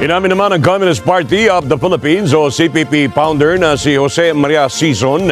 Inamin naman ng Communist Party of the Philippines o CPP founder na si Jose Maria SISON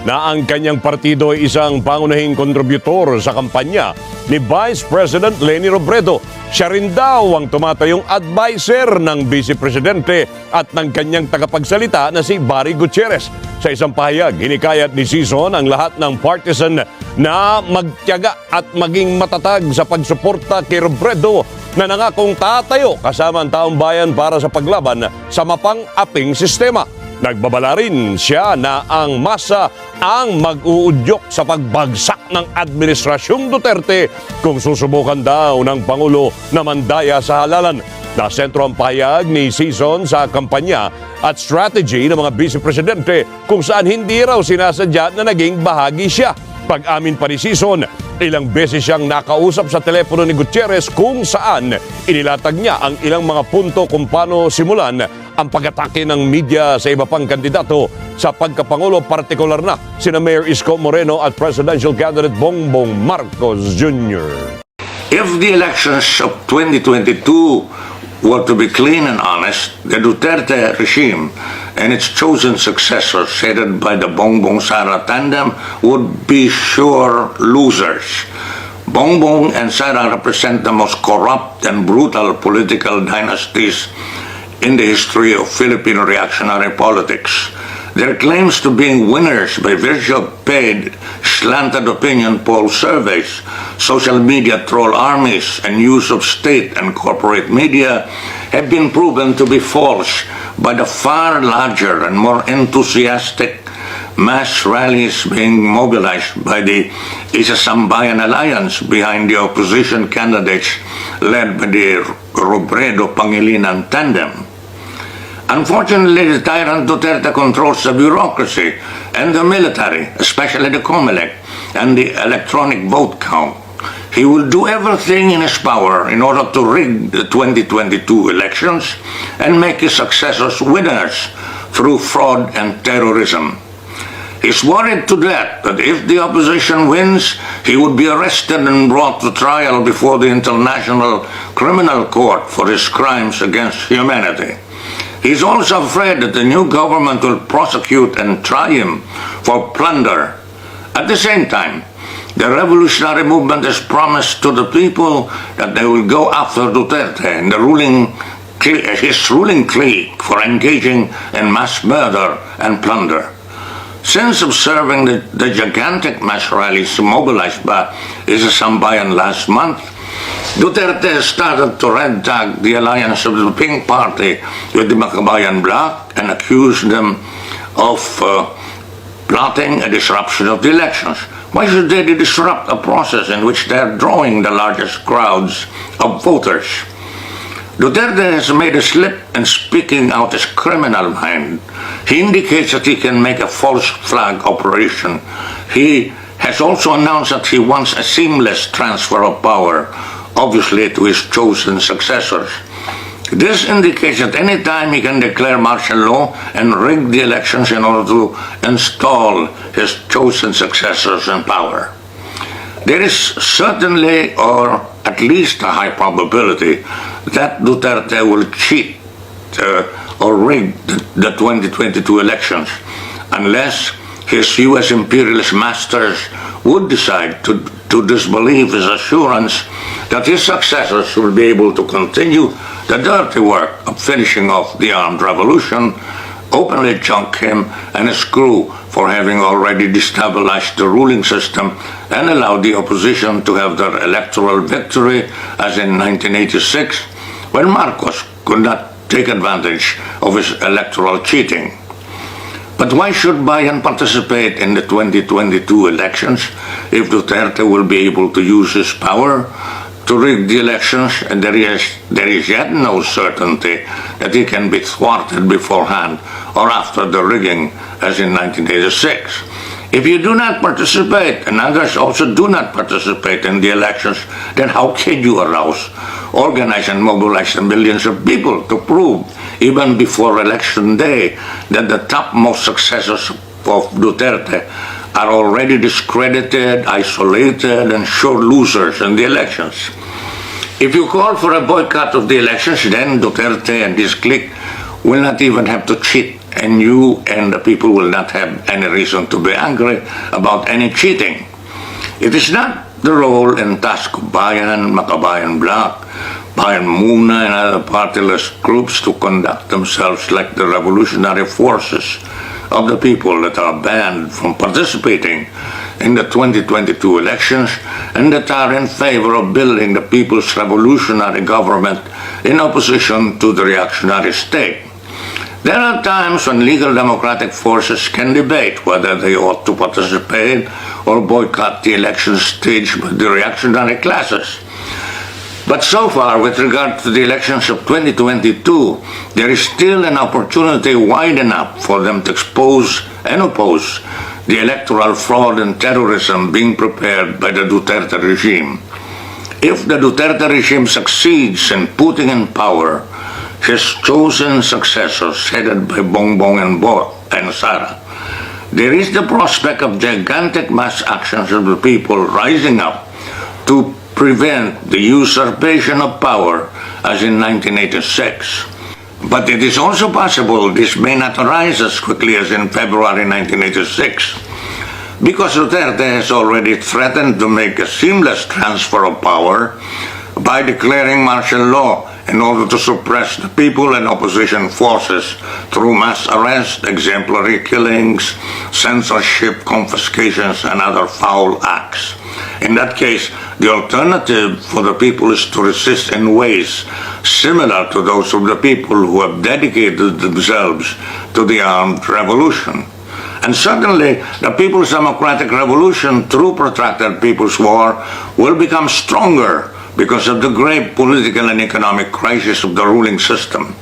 na ang kanyang partido ay isang pangunahing kontributor sa kampanya ni Vice President LENI ROBREDO. Siya rin daw ang tumatayong advisor ng Vice Presidente at ng kanyang tagapagsalita na si Barry Gutierrez. Sa isang pahayag, hinikayat ni SISON ang lahat ng partisan na magtiyaga at maging matatag sa pagsuporta kay Robredo na nangakong tatayo kasama ang taong bayan para sa paglaban sa mapang-aping sistema. Nagbabala rin siya na ang masa ang mag-uudyok sa pagbagsak ng Administrasyong Duterte kung susubukan daw ng Pangulo na mandaya sa halalan. Nasentro ang pahayag ni SISON sa kampanya at strategy ng mga Vice Presidente kung saan hindi raw sinasadya na naging bahagi siya. Pag-amin pa ni SISON, ilang beses siyang nakausap sa telepono ni Gutierrez kung saan inilatag niya ang ilang mga punto kung paano simulan ang pag-atake ng media sa iba pang kandidato sa pagkapangulo, partikular na sina Mayor Isko Moreno at Presidential Candidate Bongbong Marcos Jr. If the elections of 2022 were to be clean and honest, the Duterte regime and its chosen successors, headed by the Bongbong Sara tandem, would be sure losers. Bongbong and Sara represent the most corrupt and brutal political dynasties in the history of Philippine reactionary politics. Their claims to being winners by virtue of paid, slanted opinion poll surveys, social media troll armies, and use of state and corporate media have been proven to be false by the far larger and more enthusiastic mass rallies being mobilized by the Bayan alliance behind the opposition candidates led by the Robredo-Pangilinan tandem. Unfortunately, the tyrant Duterte controls the bureaucracy and the military, especially the COMELEC and the electronic vote count. He will do everything in his power in order to rig the 2022 elections and make his successors winners through fraud and terrorism. He's worried to death that if the opposition wins, he would be arrested and brought to trial before the International Criminal Court for his crimes against humanity. He's also afraid that the new government will prosecute and try him for plunder. At the same time, the revolutionary movement has promised to the people that they will go after Duterte and his ruling clique for engaging in mass murder and plunder. Since observing the gigantic mass rallies mobilized by Bayan last month, Duterte has started to red tag the alliance of the Pink Party with the Makabayan Bloc and accuse them of plotting a disruption of the elections. Why should they disrupt a process in which they are drawing the largest crowds of voters? Duterte has made a slip in speaking out his criminal mind. He indicates that he can make a false flag operation. He has also announced that he wants a seamless transfer of power, obviously to his chosen successors. This indicates that any time he can declare martial law and rig the elections in order to install his chosen successors in power. There is certainly, or at least a high probability, that Duterte will cheat or rig the 2022 elections unless his U.S. imperialist masters would decide to disbelieve his assurance that his successors will be able to continue the dirty work of finishing off the armed revolution, openly chunk him and his crew for having already destabilized the ruling system and allowed the opposition to have their electoral victory as in 1986, when Marcos could not take advantage of his electoral cheating. But why should Bayan participate in the 2022 elections if Duterte will be able to use his power to rig the elections and there is yet no certainty that he can be thwarted beforehand or after the rigging as in 1986? If you do not participate and others also do not participate in the elections, then how can you arouse, organize and mobilize millions of people to prove, even before election day, that the topmost successors of Duterte are already discredited, isolated, and sure losers in the elections? If you call for a boycott of the elections, then Duterte and his clique will not even have to cheat, and you and the people will not have any reason to be angry about any cheating. It is not the role and task of Bayan, Makabayan Bloc, Bayan Muna, and other partyless groups to conduct themselves like the revolutionary forces of the people that are banned from participating in the 2022 elections and that are in favor of building the people's revolutionary government in opposition to the reactionary state. There are times when legal democratic forces can debate whether they ought to participate or boycott the election staged by the reactionary classes. But so far, with regard to the elections of 2022, there is still an opportunity wide enough for them to expose and oppose the electoral fraud and terrorism being prepared by the Duterte regime. If the Duterte regime succeeds in putting in power his chosen successors headed by Bongbong and Sara, there is the prospect of gigantic mass actions of the people rising up to prevent the usurpation of power as in 1986. But it is also possible this may not arise as quickly as in February 1986, because Duterte has already threatened to make a seamless transfer of power by declaring martial law in order to suppress the people and opposition forces through mass arrest, exemplary killings, censorship, confiscations, and other foul acts. In that case, the alternative for the people is to resist in ways similar to those of the people who have dedicated themselves to the armed revolution. And certainly, the People's Democratic Revolution, through protracted People's War, will become stronger because of the grave political and economic crisis of the ruling system.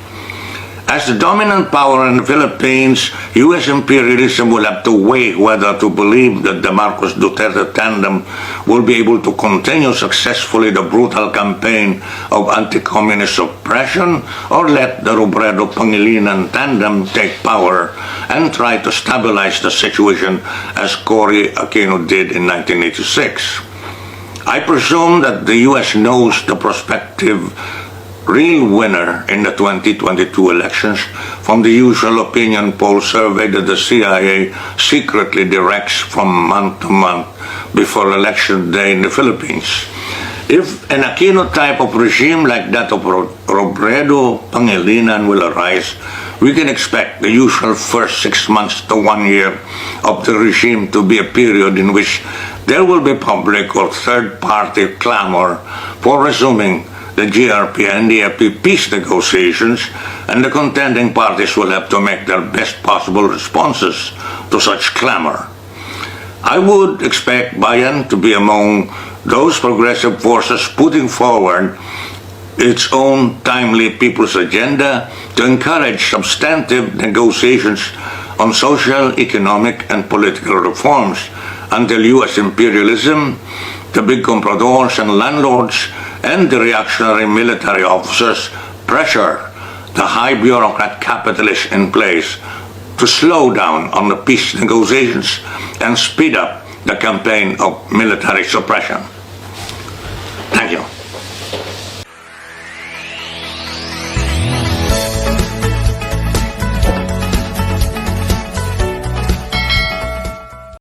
As the dominant power in the Philippines, U.S. imperialism will have to weigh whether to believe that the Marcos Duterte tandem will be able to continue successfully the brutal campaign of anti-communist oppression, or let the Robredo Pangilinan tandem take power and try to stabilize the situation as Cory Aquino did in 1986. I presume that the U.S. knows the prospective real winner in the 2022 elections from the usual opinion poll survey that the CIA secretly directs from month to month before election day in the Philippines. If an Aquino type of regime like that of Robredo Pangilinan will arise, we can expect the usual first 6 months to 1 year of the regime to be a period in which there will be public or third-party clamor for resuming the GRP and NDP peace negotiations, and the contending parties will have to make their best possible responses to such clamor. I would expect Bayan to be among those progressive forces putting forward its own timely people's agenda to encourage substantive negotiations on social, economic, and political reforms until U.S. imperialism, the big compradors and landlords, and the reactionary military officers pressure the high bureaucrat capitalists in place to slow down on the peace negotiations and speed up the campaign of military suppression.